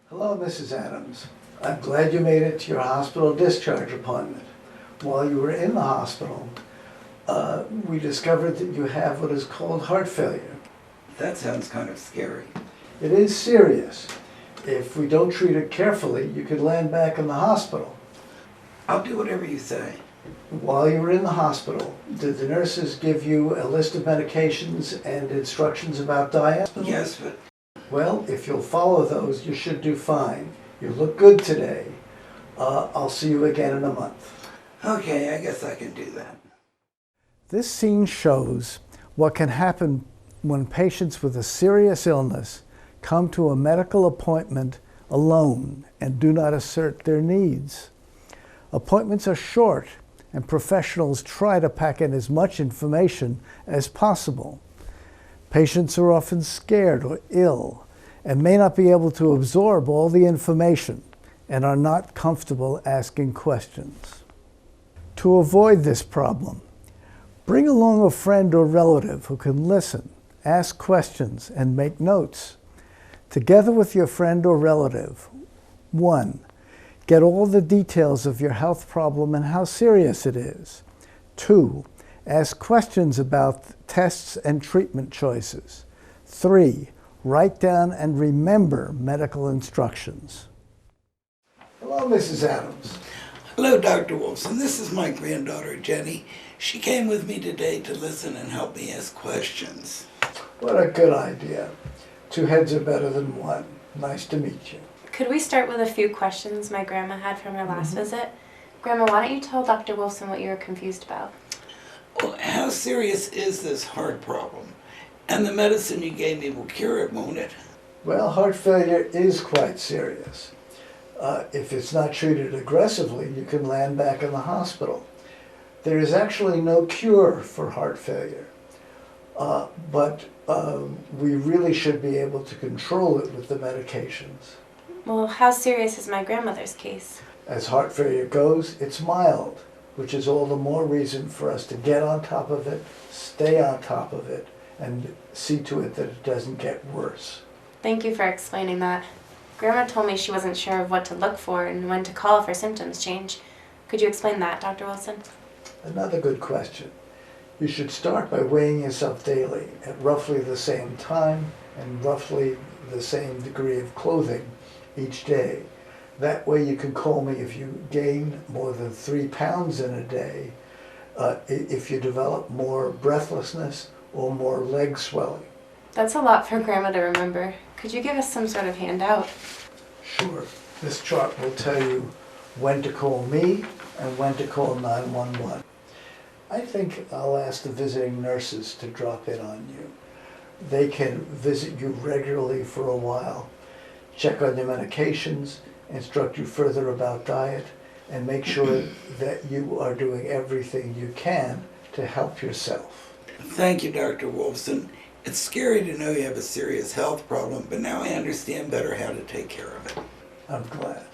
Hello, Mrs. Adams. I'm glad you made it to your hospital discharge appointment. While you were in the hospital, we discovered that you have what is called heart failure. That sounds kind of scary. It is serious. If we don't treat it carefully, you could land back in the hospital. I'll do whatever you say. While you were in the hospital, did the nurses give you a list of medications and instructions about diet? Yes, but... Well, if you'll follow those, you should do fine. You look good today. I'll see you again in a month. Okay, I guess I can do that. This scene shows what can happen when patients with a serious illness come to a medical appointment alone and do not assert their needs. Appointments are short, and professionals try to pack in as much information as possible. Patients are often scared or ill and may not be able to absorb all the information and are not comfortable asking questions. To avoid this problem, bring along a friend or relative who can listen, ask questions, and make notes. Together with your friend or relative, 1. Get all the details of your health problem and how serious it is. 2. Ask questions about tests and treatment choices. 3. Write down and remember medical instructions. Hello, Mrs. Adams. Hello, Dr. Wolfson. This is my granddaughter, Jenny. She came with me today to listen and help me ask questions. What a good idea. 2 heads are better than 1. Nice to meet you. Could we start with a few questions my grandma had from her last visit? Grandma, why don't you tell Dr. Wilson what you were confused about? Well, how serious is this heart problem? And the medicine you gave me will cure it, won't it? Well, heart failure is quite serious. If it's not treated aggressively, you can land back in the hospital. There is actually no cure for heart failure, but we really should be able to control it with the medications. Well, how serious is my grandmother's case? As heart failure goes, it's mild, which is all the more reason for us to get on top of it, stay on top of it, and see to it that it doesn't get worse. Thank you for explaining that. Grandma told me she wasn't sure of what to look for and when to call if her symptoms change. Could you explain that, Dr. Wilson? Another good question. You should start by weighing yourself daily at roughly the same time and roughly the same degree of clothing each day. That way you can call me if you gain more than 3 pounds in a day, if you develop more breathlessness or more leg swelling. That's a lot for Grandma to remember. Could you give us some sort of handout? Sure. This chart will tell you when to call me and when to call 911. I think I'll ask the visiting nurses to drop in on you. They can visit you regularly for a while, check on your medications, instruct you further about diet, and make sure that you are doing everything you can to help yourself. Thank you, Dr. Wolfson. It's scary to know you have a serious health problem, but now I understand better how to take care of it. I'm glad.